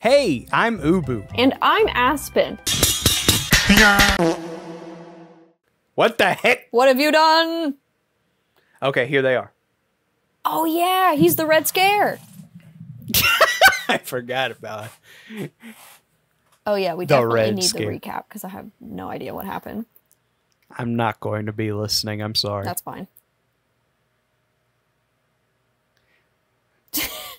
Hey, I'm Ubu. And I'm Aspen. What the heck? What have you done? Okay, here they are. Oh yeah, he's the Red Scare. I forgot about it. Oh yeah, we definitely need the recap because I have no idea what happened. I'm not going to be listening, I'm sorry. That's fine.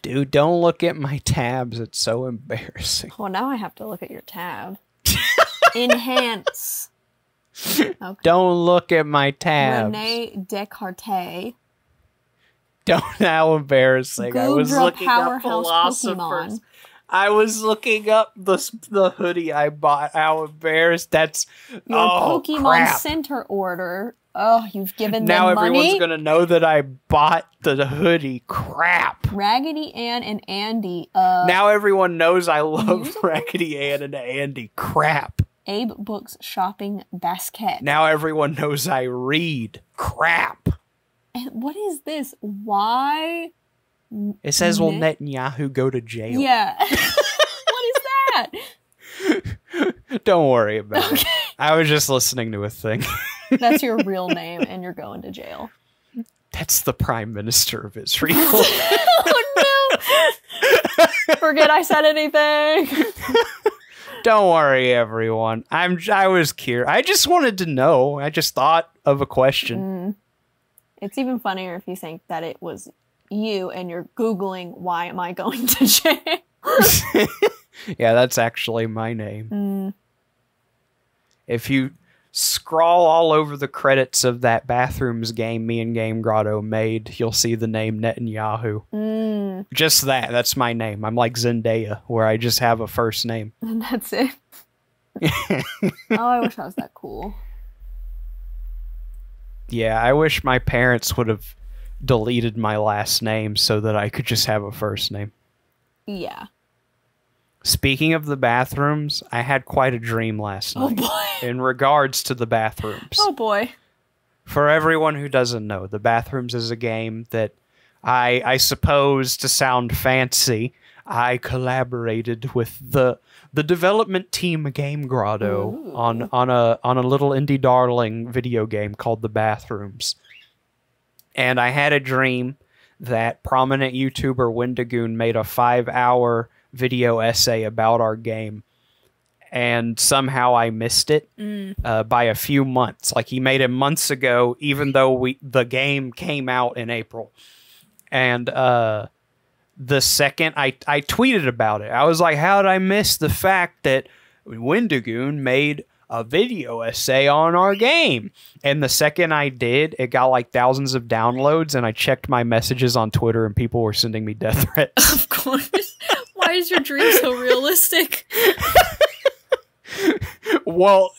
Dude, don't look at my tabs. It's so embarrassing. Well, now I have to look at your tab. Enhance. Okay. Don't look at my tabs. Rene Descartes. Don't, how embarrassing. Gudra I was looking up Powerhouse philosophers. Pokemon. I was looking up the hoodie I bought. How embarrassed. That's Your Pokemon crap. Center order. Oh, you've given them Now money? everyone's going to know that I bought the hoodie. Crap. Raggedy Ann and Andy. Now everyone knows I love Raggedy Ann and Andy. Crap. Abe Books Shopping Basket. Now everyone knows I read. Crap. And what is this? Why? It says, will Netanyahu go to jail? Yeah. What is that? Don't worry about it. I was just listening to a thing. That's your real name, and you're going to jail. That's the Prime Minister of Israel. Oh no! Forget I said anything. Don't worry, everyone. I was curious. I just wanted to know. I just thought of a question. It's even funnier if you think that it was you and you're Googling, why am I going to jail? Yeah, that's actually my name. If you scroll all over the credits of that Bathrooms game me and Game Grotto made, you'll see the name Netanyahu. Just that. That's my name. I'm like Zendaya, where I just have a first name. And that's it. Oh, I wish I was that cool. Yeah, I wish my parents would have deleted my last name so that I could just have a first name. Yeah. Speaking of the bathrooms, I had quite a dream last night. Oh boy. In regards to the bathrooms. Oh boy. For everyone who doesn't know, the bathrooms is a game that I suppose, to sound fancy, I collaborated with the development team of Game Grotto on a little indie darling video game called The Bathrooms. And I had a dream that prominent YouTuber Wendigoon made a 5-hour video essay about our game. And somehow I missed it by a few months. Like, he made it months ago, even though the game came out in April. And the second I tweeted about it, I was like, how did I miss the fact that Wendigoon made a video essay on our game? And the second I did, it got like thousands of downloads, and I checked my messages on Twitter and people were sending me death threats. Of course. Why is your dream so realistic? Well,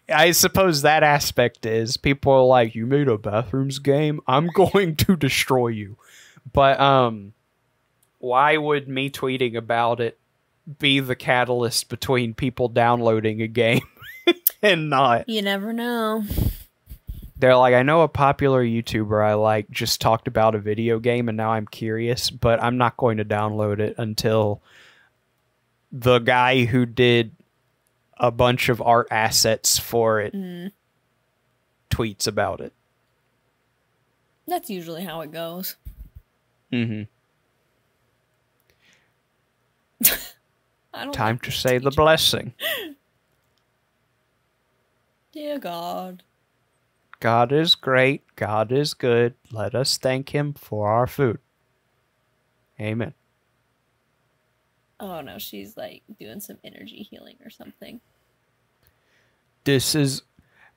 I suppose that aspect is people are like, you made a Bathrooms game? I'm going to destroy you. But why would me tweeting about it be the catalyst between people downloading a game and not? You never know. They're like, I know a popular YouTuber I like just talked about a video game and now I'm curious, but I'm not going to download it until the guy who did a bunch of art assets for it tweets about it. That's usually how it goes. Time to say the blessing. Dear God. God is great. God is good. Let us thank him for our food. Amen. Oh no, she's like doing some energy healing or something. This is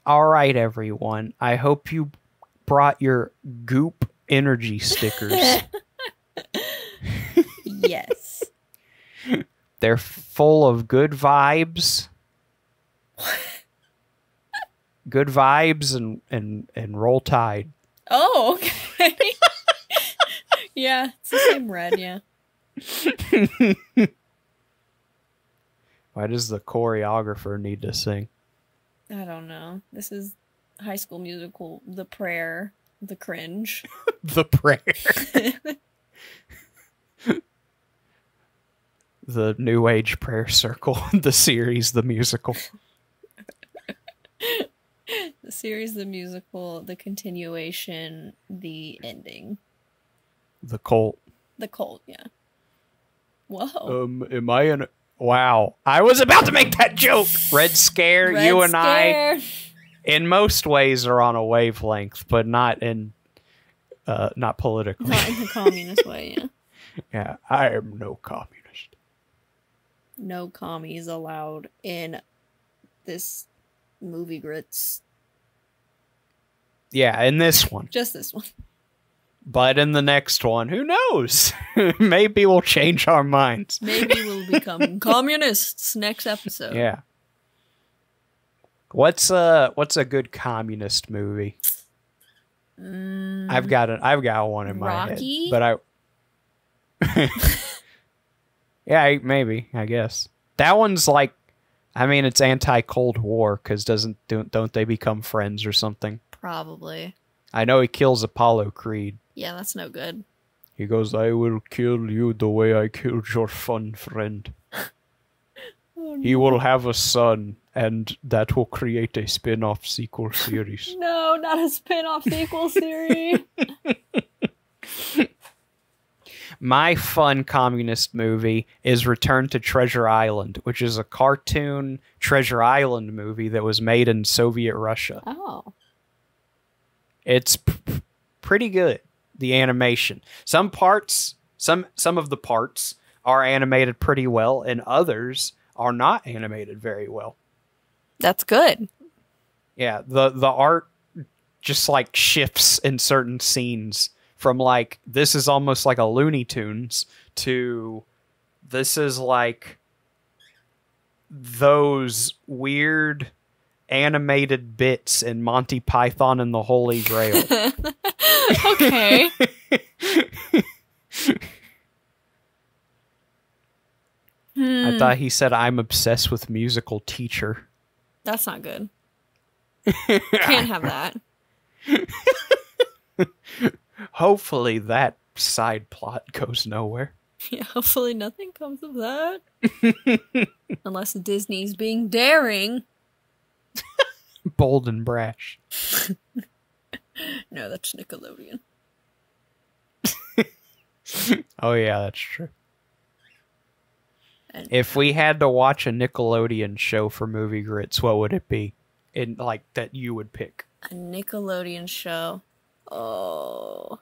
all right, everyone. I hope you brought your goop energy stickers. Yes. They're full of good vibes. Good vibes and roll tide. Oh, okay. Yeah, it's the same red, yeah. Why does the choreographer need to sing? I don't know. This is High School Musical, The Prayer, The the New Age Prayer Circle, the series, the musical. The series, the musical, the continuation, the ending. The cult. The cult, yeah. Whoa. Am I in? Wow, I was about to make that joke. Red Scare. Red You and Scare. I, in most ways, are on a wavelength, but not in, not politically. Not in the communist way, yeah. Yeah, I am no communist. No commies allowed in this movie grits. Yeah, in this one. Just this one. But in the next one, who knows? Maybe we'll change our minds. Maybe we'll become communists next episode. Yeah. What's a good communist movie? I've got one in my Rocky? head, but yeah, maybe, I guess. That one's like, I mean, it's anti-Cold War because don't they become friends or something? Probably. I know he kills Apollo Creed. Yeah, that's no good. He goes, "I will kill you the way I killed your fun friend. Oh, He will have a son, and that will create a spin-off sequel series." No, not a spin-off sequel series. My fun communist movie is Return to Treasure Island, which is a cartoon Treasure Island movie that was made in Soviet Russia. Oh. It's pretty good, the animation. Some of the parts are animated pretty well, and others are not animated very well. That's good. Yeah, the art just like shifts in certain scenes from like, this is almost like a Looney Tunes to this is like those weird animated bits in Monty Python and the Holy Grail. Okay. I thought he said, "I'm obsessed with musical teacher." That's not good. Can't have that. Hopefully that side plot goes nowhere. Yeah, hopefully nothing comes of that. Unless Disney's being daring. Bold and brash. No, that's Nickelodeon. Oh yeah, that's true. And If we had to watch a Nickelodeon show for movie grits, what would it be? In like that you would pick? a Nickelodeon show. Oh.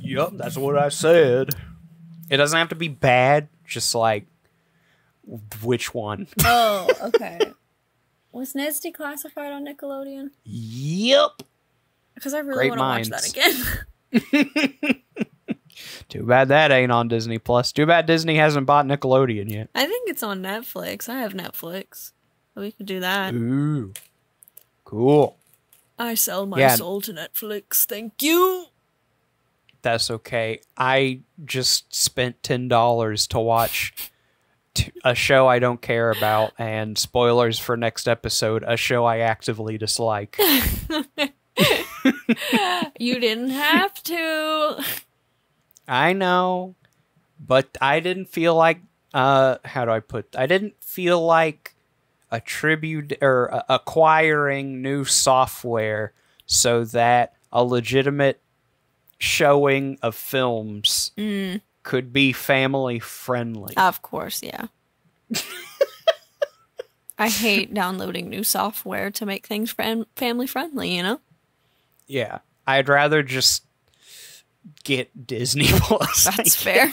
Yep, that's what I said. It doesn't have to be bad, just like which one. Oh, okay. Was Ned's Declassified on Nickelodeon? Yep. Because I really Great want to watch that again. Too bad that ain't on Disney Plus. Too bad Disney hasn't bought Nickelodeon yet. I think it's on Netflix. I have Netflix. We could do that. Ooh. Cool. I sell my soul to Netflix. Thank you. That's okay. I just spent $10 to watch a show I don't care about, and spoilers for next episode, a show I actively dislike. You didn't have to. I know, but I didn't feel like, how do I put, I didn't feel like acquiring new software so that a legitimate showing of films could be family friendly. Of course, yeah. I hate downloading new software to make things family friendly, you know? Yeah. I'd rather just get Disney Plus. That's fair.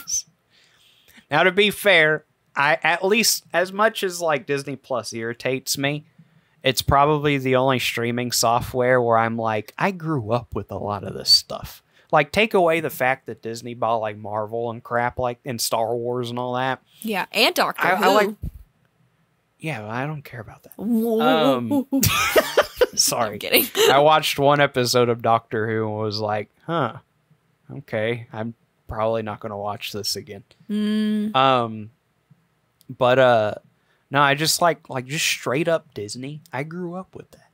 Now, to be fair, I at least, as much as like Disney Plus irritates me, it's probably the only streaming software where I'm like, I grew up with a lot of this stuff. Like, take away the fact that Disney bought like Marvel and crap, like, and Star Wars and all that. Yeah, and Doctor Who. I like. Yeah, I don't care about that. Sorry. I'm kidding. I watched one episode of Doctor Who and was like, huh, okay, I'm probably not going to watch this again. But no, I just like just straight up Disney. I grew up with that.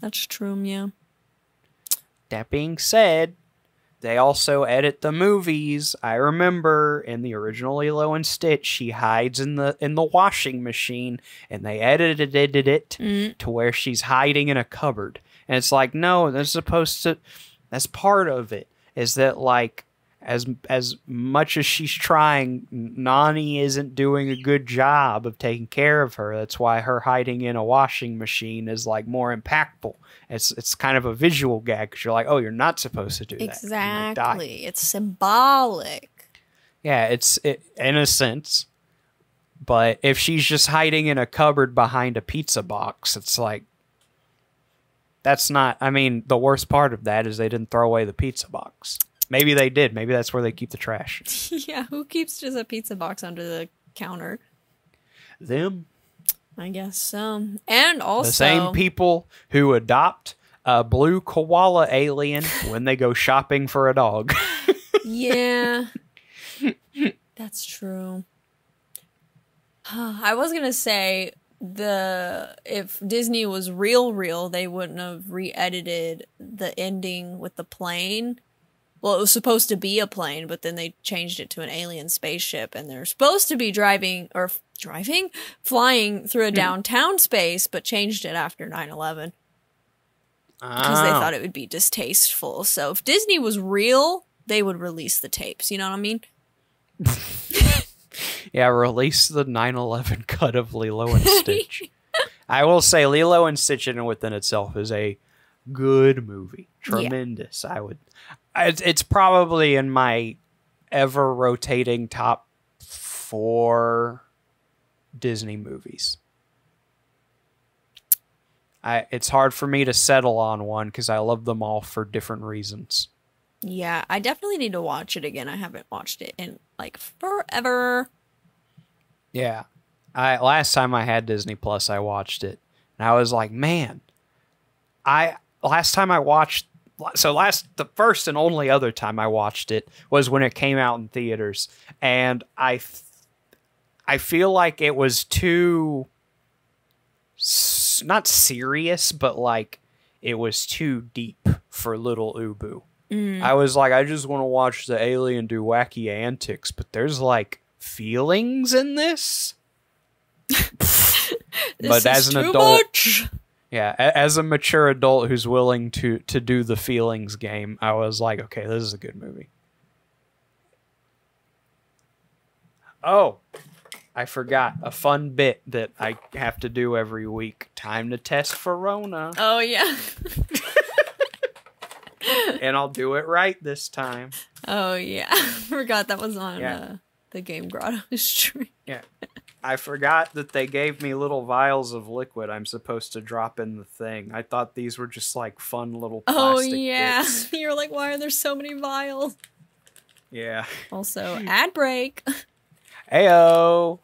That's true, yeah. That being said, They also edit the movies. I remember in the original Lilo and Stitch, she hides in the washing machine, and they edited it to where she's hiding in a cupboard. And it's like, no, that's supposed to. That's part of it. Is that like as much as she's trying, Nani isn't doing a good job of taking care of her. That's why her hiding in a washing machine is like more impactful. It's kind of a visual gag because you're like, oh, you're not supposed to do that. Exactly. It's symbolic. Yeah, it's in a sense. But if she's just hiding in a cupboard behind a pizza box, it's like, that's not, I mean, the worst part of that is they didn't throw away the pizza box. Maybe they did. Maybe that's where they keep the trash. Yeah, who keeps just a pizza box under the counter? Them. I guess so. And also the same people who adopt a blue koala alien when they go shopping for a dog. Yeah. That's true. I was going to say if Disney was real, they wouldn't have re-edited the ending with the plane. Well, it was supposed to be a plane, but then they changed it to an alien spaceship, and they're supposed to be flying through a downtown space, but changed it after 9/11 because they thought it would be distasteful. So if Disney was real, they would release the tapes. You know what I mean? Yeah, release the 9/11 cut of Lilo and Stitch. I will say Lilo and Stitch in and within itself is a good movie. Tremendous. Yeah. It's probably in my ever-rotating top 4 Disney movies. It's hard for me to settle on one because I love them all for different reasons. Yeah, I definitely need to watch it again. I haven't watched it in, like, forever. Yeah. Last time I had Disney Plus, I watched it. And I was like, man, the first and only other time I watched it was when it came out in theaters. And I feel like it was too, not serious, but like it was too deep for little Ubu. I was like, I just want to watch the alien do wacky antics, but there's like feelings in this. But as an adult, yeah, as a mature adult who's willing to do the feelings game, I was like, okay, this is a good movie. Oh, I forgot a fun bit that I have to do every week. Time to test for Rona. Oh, yeah. And I'll do it right this time. Oh, yeah. I forgot that was on the Game Grotto stream. Yeah. I forgot that they gave me little vials of liquid I'm supposed to drop in the thing. I thought these were just like fun little plastic bits. You're like, why are there so many vials? Yeah. Also, ad break. Ayo.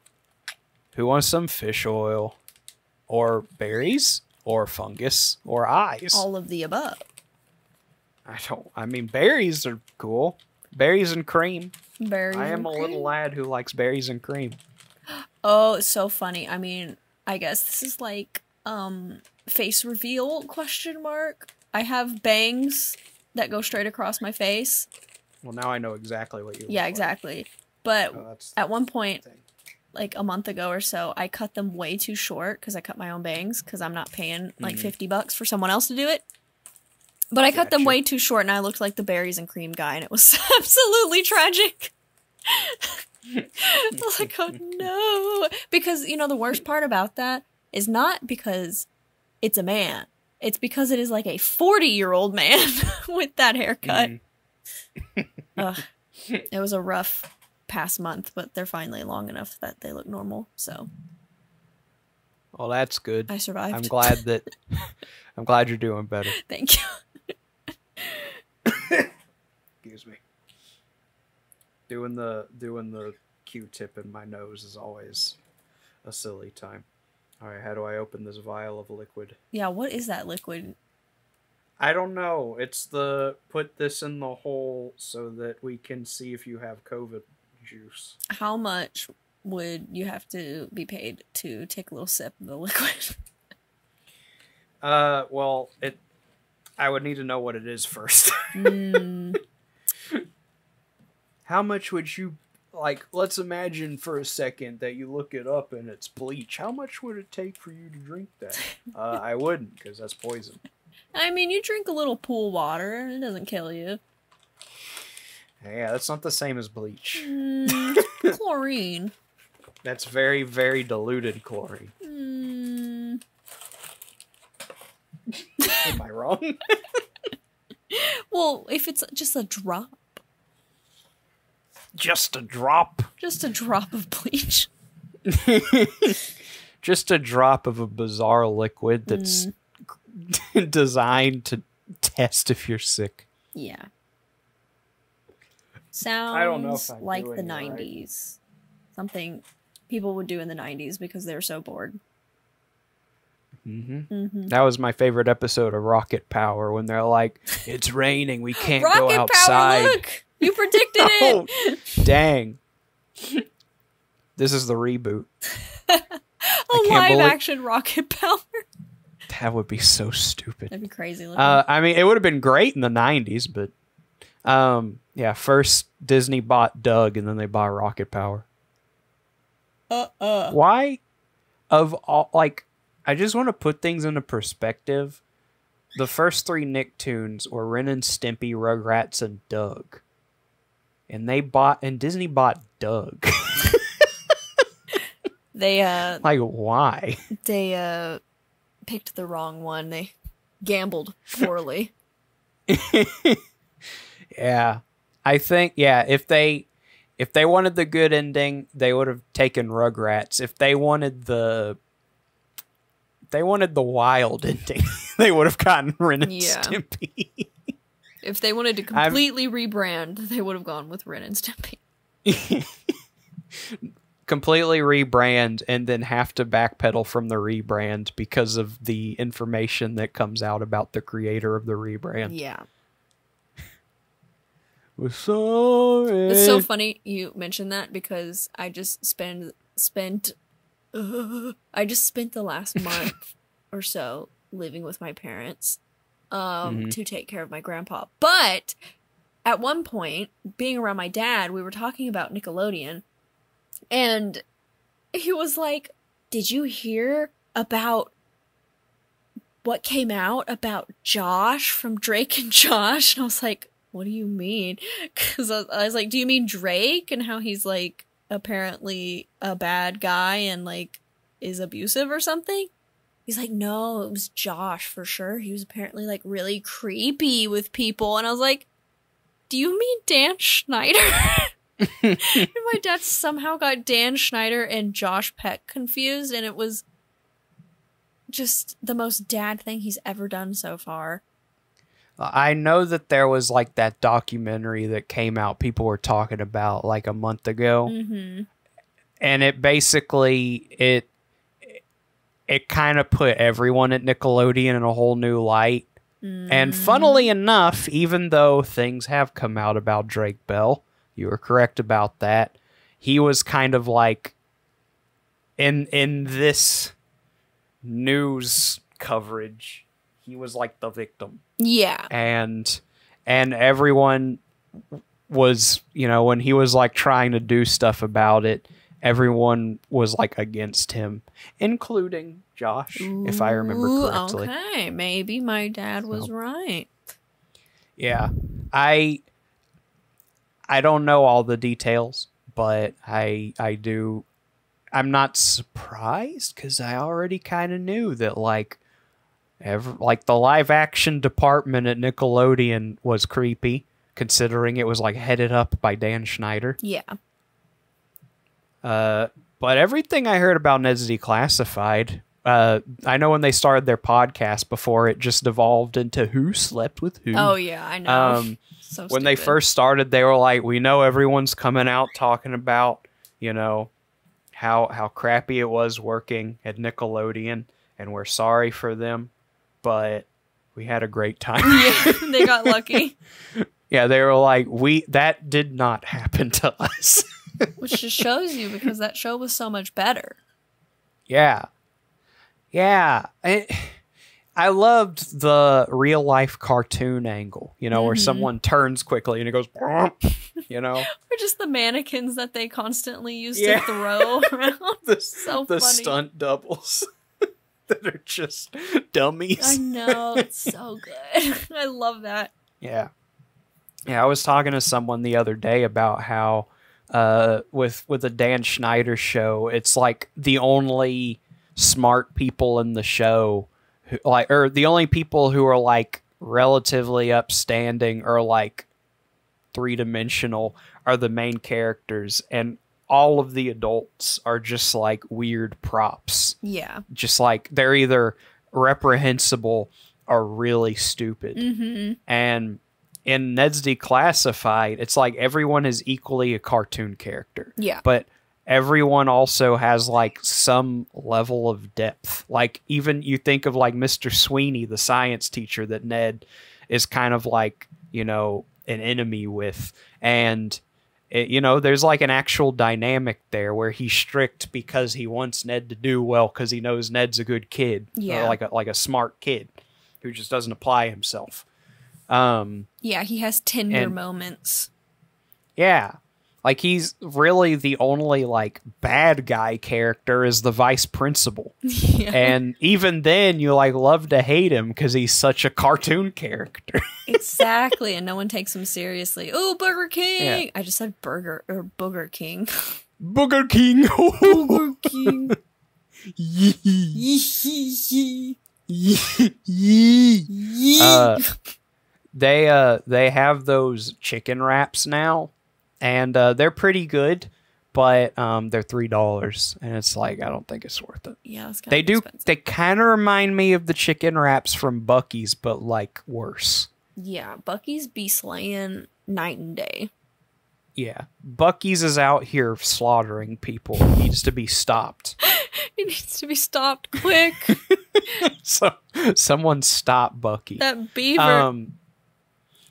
Who wants some fish oil? Or berries? Or fungus? Or eyes? All of the above. I mean, berries are cool. Berries and cream. Berries I am and a cream. little lad who likes berries and cream. Oh, it's so funny. I mean, I guess this is like face reveal ? I have bangs that go straight across my face. Well, now I know exactly what you look Yeah, like. exactly. But at one point, thing. like a month ago or so, I cut them way too short because I cut my own bangs because I'm not paying like $50 for someone else to do it. But I cut them way too short and I looked like the berries and cream guy and it was absolutely tragic. I was like, oh no. Because, you know, the worst part about that is not because it's a man. It's because it is like a 40-year-old man with that haircut. Ugh. It was a rough past month, but they're finally long enough that they look normal, so. Well, that's good. I survived. I'm glad you're doing better. Thank you. Excuse me. Doing the Q-tip in my nose is always a silly time. All right, how do I open this vial of liquid? Yeah, what is that liquid? I don't know. It's the put this in the hole so that we can see if you have COVID juice. How much would you have to be paid to take a little sip of the liquid? Well, I would need to know what it is first. how much would you, like, let's imagine for a second that you look it up and it's bleach. How much would it take for you to drink that? I wouldn't, because that's poison. I mean, you drink a little pool water and it doesn't kill you. Yeah, that's not the same as bleach. Chlorine. That's very, very diluted chlorine. Am I wrong? Well, if it's just a drop. Just a drop. Just a drop of bleach. Just a drop of a bizarre liquid that's designed to test if you're sick. Yeah. Sounds I don't know if I'm like doing the it right. 90s. Something people would do in the 90s because they were so bored. That was my favorite episode of Rocket Power when they're like, it's raining, we can't go Rocket outside. Power, look! You predicted it! Oh, dang. This is the reboot. A can't live-action Rocket Power. That would be so stupid. That'd be crazy looking. I mean, it would have been great in the 90s, but yeah, first Disney bought Doug and then they bought Rocket Power. Why? Of all, like, I just want to put things into perspective. The first 3 Nicktoons were Ren and Stimpy, Rugrats, and Doug. And Disney bought Doug. They like, why? They picked the wrong one. They gambled poorly. Yeah. I think, yeah, if they wanted the good ending, they would have taken Rugrats. If they wanted the wild ending, they would have gotten Ren and Stimpy. If they wanted to completely rebrand, they would have gone with Ren and Stimpy. Completely rebrand and then have to backpedal from the rebrand because of the information that comes out about the creator of the rebrand. Yeah. We're sorry. It's so funny you mentioned that because I just spent the last month or so living with my parents to take care of my grandpa. But at one point, being around my dad, we were talking about Nickelodeon, and he was like, "Did you hear about what came out about Josh from Drake and Josh?" And I was like, "What do you mean?" Because I was like, "Do you mean Drake and how he's like apparently a bad guy and like is abusive or something?" He's like, "No, it was Josh for sure. He was apparently like really creepy with people." And I was like, "Do you mean Dan Schneider?" And my dad somehow got Dan Schneider and Josh Peck confused, and it was just the most dad thing he's ever done so far. I know that there was like that documentary that came out people were talking about like a month ago. And it basically, it kind of put everyone at Nickelodeon in a whole new light. And funnily enough, even though things have come out about Drake Bell, you were correct about that, he was kind of like, in this news coverage, he was like the victim. Yeah. And everyone was, you know, when he was like trying to do stuff about it, everyone was like against him, including Josh, if I remember correctly. Okay, maybe my dad was right. Yeah. I don't know all the details, but I'm not surprised because I already kind of knew that like the live action department at Nickelodeon was creepy, considering it was like headed up by Dan Schneider. Yeah. But everything I heard about Ned's Declassified, I know when they started their podcast before, it just devolved into who slept with who. Oh yeah, I know. So when they first started, they were like, "We know everyone's coming out talking about, you know, how crappy it was working at Nickelodeon, and we're sorry for them, but we had a great time." Yeah, they got lucky. Yeah, they were like, that did not happen to us. Which just shows you, because that show was so much better. Yeah. Yeah. I loved the real life cartoon angle, you know, where someone turns quickly and it goes, you know, or just the mannequins that they constantly use to throw around. the funny. stunt doubles that are just dummies. I know, it's so good. I love that. Yeah. I was talking to someone the other day about how with the Dan Schneider show, it's like the only smart people in the show who, like, or the only people who are like relatively upstanding or like three-dimensional are the main characters, and all of the adults are just like weird props. Yeah. Just like they're either reprehensible or really stupid. And in Ned's Declassified, it's like everyone is equally a cartoon character. Yeah. But everyone also has like some level of depth. Like even you think of like Mr. Sweeney, the science teacher that Ned is kind of like, you know, an enemy with. And, you know, there's like an actual dynamic there where he's strict because he wants Ned to do well because he knows Ned's a good kid. Yeah. Or like a smart kid who just doesn't apply himself. Yeah, he has tender moments. Yeah. Like, he's really the only, like, bad guy character is the vice principal. Yeah. And even then, you, like, love to hate him because he's such a cartoon character. Exactly, and no one takes him seriously. Oh, Burger King! Yeah. I just said burger, or Booger King. Booger King! Booger King! Yee. Yee. Yee. Yee. They have those chicken wraps now. And they're pretty good, but they're $3, and it's like I don't think it's worth it. Yeah, it's they do. expensive. They kind of remind me of the chicken wraps from Buc-ee's, but like worse. Yeah, Buc-ee's be slaying night and day. Yeah, Buc-ee's is out here slaughtering people. It needs to be stopped. It needs to be stopped quick. So someone stop Buc-ee. That beaver.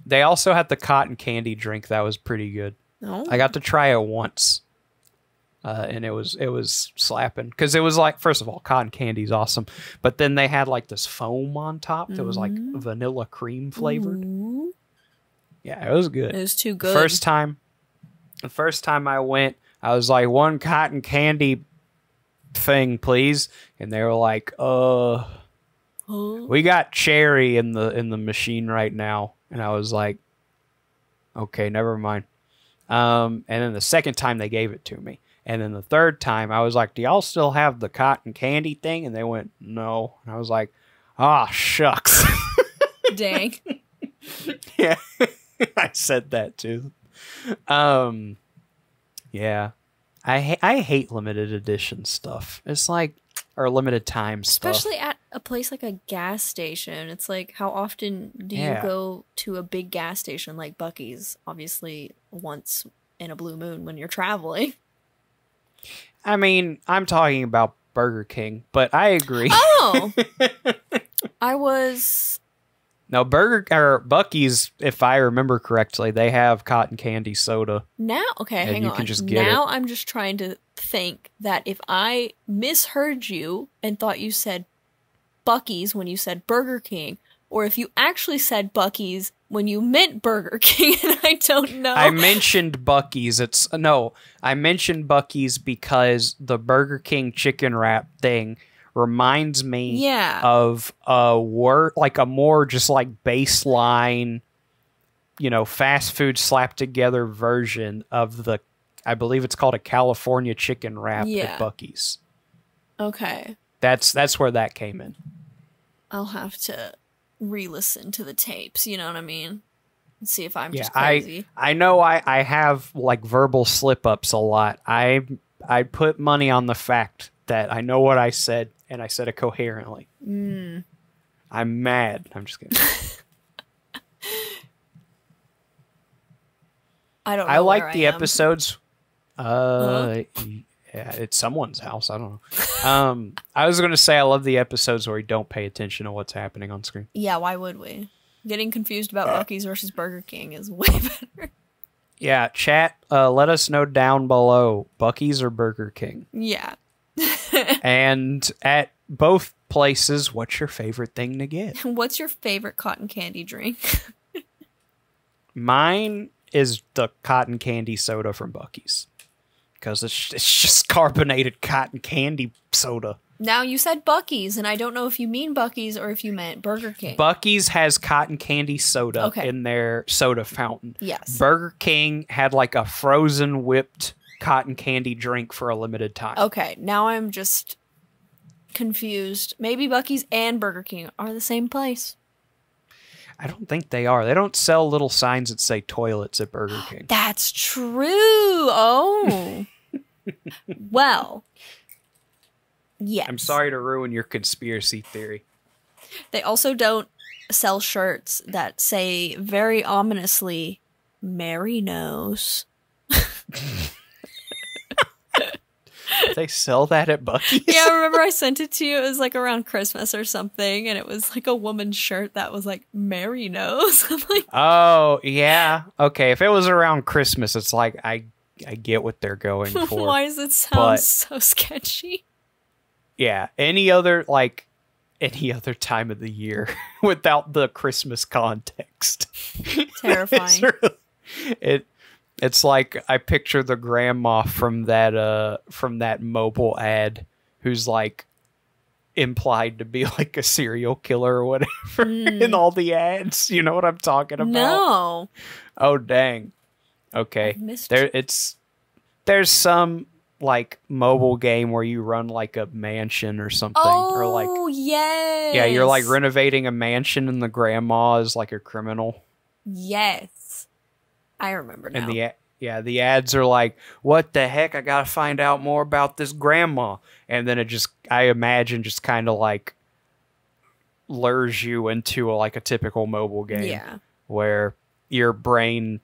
They also had the cotton candy drink that was pretty good. Oh. I got to try it once, and it was slapping because it was like, first of all, cotton candy's awesome, but then they had like this foam on top that was like vanilla cream flavored. Ooh. Yeah, it was good. It was too good. The first time I went, I was like, one cotton candy thing, please, and they were like, we got cherry in the machine right now, and I was like, okay, never mind. And then the second time they gave it to me. And then the third time I was like, do y'all still have the cotton candy thing? And they went, no. And I was like, ah, shucks. Dang. Yeah. I said that too. Yeah. I hate limited edition stuff. It's like, or limited time stuff. Especially at a place like a gas station. It's like, how often do you go to a big gas station like Buc-ee's? Obviously, once in a blue moon when you're traveling. I mean, I'm talking about Burger King, but I agree. Oh! I was... No, Buc-ee's, if I remember correctly, they have cotton candy soda. Now, okay, hang on. Can just get now it. I'm just trying to think that if I misheard you and thought you said Buc-ee's when you said Burger King, or if you actually said Buc-ee's when you meant Burger King, and I don't know. I mentioned Buc-ee's. I mentioned Buc-ee's because the Burger King chicken wrap thing reminds me of a more just like baseline, you know, fast food slapped together version of I believe it's called a California chicken wrap at Buc-ee's. Okay. That's where that came in. I'll have to re-listen to the tapes, you know what I mean? And see if I'm just crazy. I know I have like verbal slip-ups a lot. I put money on the fact that I know what I said, and I said it coherently. I'm mad. I'm just kidding. I don't know. I like the episodes. Yeah, it's someone's house. I don't know. I was going to say I love the episodes where we don't pay attention to what's happening on screen. Yeah, why would we? Getting confused about Buc-ee's versus Burger King is way better. Yeah, chat, let us know down below, Buc-ee's or Burger King. Yeah. And at both places, what's your favorite thing to get? What's your favorite cotton candy drink? Mine is the cotton candy soda from Buc-ee's. Because it's just carbonated cotton candy soda. Now, you said Buc-ee's, and I don't know if you mean Buc-ee's or if you meant Burger King. Buc-ee's has cotton candy soda in their soda fountain. Yes. Burger King had like a frozen whipped cotton candy drink for a limited time. Okay, now I'm just confused. Maybe Buc-ee's and Burger King are the same place. I don't think they are. They don't sell little signs that say toilets at Burger King. That's true. Oh. Well. Yes. I'm sorry to ruin your conspiracy theory. They also don't sell shirts that say very ominously, Mary knows. They sell that at Buc-ee's? Yeah, remember I sent it to you? It was like around Christmas or something, and it was like a woman's shirt that was like, Mary knows. I'm like, oh, yeah. Okay, if it was around Christmas, it's like, I get what they're going for. Why does it sound so sketchy? Yeah, any other time of the year without the Christmas context. Terrifying. It's like I picture the grandma from that mobile ad who's like implied to be like a serial killer or whatever in all the ads. You know what I'm talking about? No. Oh dang. Okay. There's some like mobile game where you run like a mansion or something. Or like, yes. Yeah, you're like renovating a mansion and the grandma is like a criminal. Yes. I remember now. And the ads are like, what the heck? I gotta find out more about this grandma. And then I imagine just kind of like lures you into a typical mobile game. Yeah. Where your brain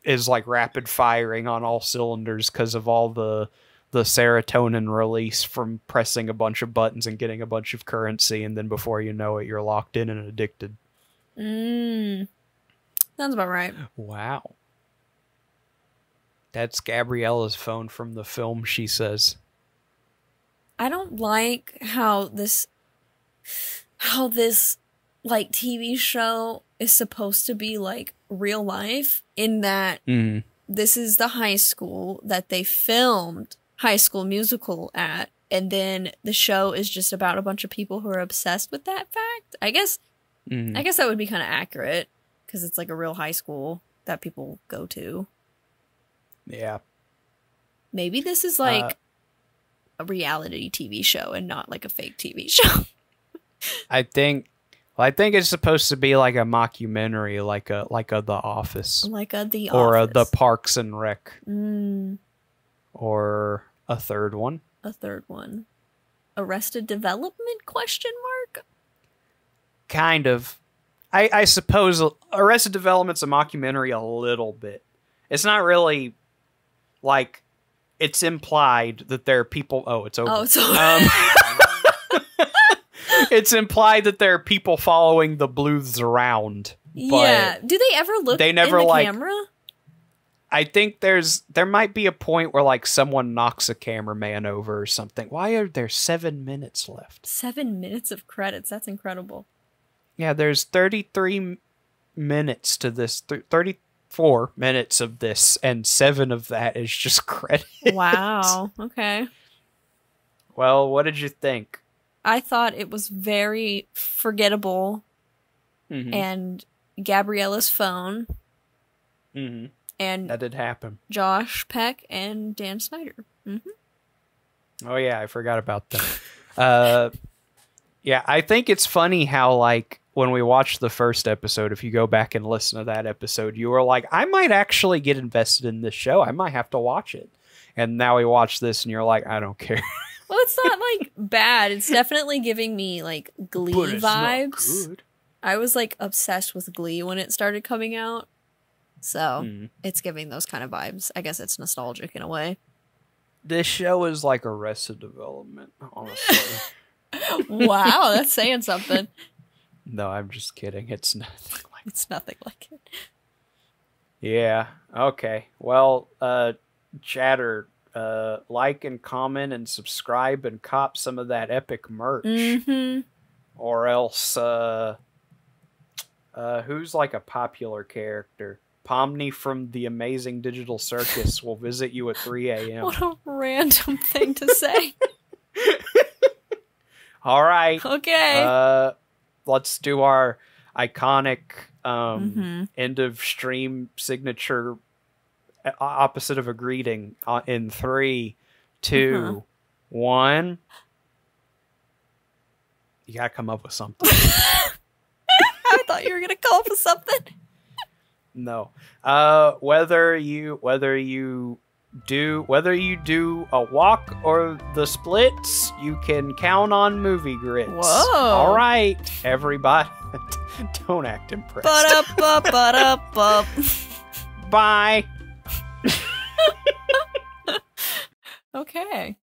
is like rapid firing on all cylinders because of all the serotonin release from pressing a bunch of buttons and getting a bunch of currency. And then before you know it, you're locked in and addicted. Sounds about right. Wow. That's Gabriella's phone from the film, she says. I don't like how this like TV show is supposed to be like real life, in that this is the high school that they filmed High School Musical at, and then the show is just about a bunch of people who are obsessed with that fact. I guess that would be kind of accurate, because it's like a real high school that people go to. Yeah. Maybe this is like a reality TV show and not like a fake TV show. I think it's supposed to be like a mockumentary, like a The Office. Like a The Office. Or a The Parks and Rec. Or a third one. Arrested Development, question mark? Kind of. I suppose Arrested Development's a mockumentary a little bit. It's not really like, it's implied that there are people. Oh, it's over. Oh, it's over. It's implied that there are people following the Bluths around. Yeah. Do they ever look in the camera? I think there might be a point where like someone knocks a cameraman over or something. Why are there 7 minutes left? 7 minutes of credits. That's incredible. Yeah, there's 33 minutes to this. 34 minutes of this, and 7 of that is just credits. Wow. Okay. Well, what did you think? I thought it was very forgettable. And Gabriella's phone. And that did happen. Josh Peck and Dan Snyder. Oh yeah, I forgot about that. Yeah, I think it's funny how like when we watched the first episode, if you go back and listen to that episode, you were like, I might actually get invested in this show. I might have to watch it. And now we watch this and you're like, I don't care. Well, it's not like bad. It's definitely giving me like Glee vibes. Not good. I was like obsessed with Glee when it started coming out. So it's giving those kind of vibes. I guess it's nostalgic in a way. This show is like Arrested Development, honestly. Wow, that's saying something. No, I'm just kidding. It's nothing like it. Yeah. Okay. Well, Chatter, like and comment and subscribe and cop some of that epic merch. Mm-hmm. Or else, who's like a popular character? Pomni from the Amazing Digital Circus will visit you at 3 a.m. What a random thing to say. All right. Okay. Let's do our iconic end of stream signature opposite of a greeting in 3, 2, 1. You gotta come up with something. I thought you were gonna come up with something. No. Whether you do a walk or the splits, you can count on movie grits. Whoa. All right, everybody. Don't act impressed. Ba-da-ba-ba-da-ba. Bye. Okay.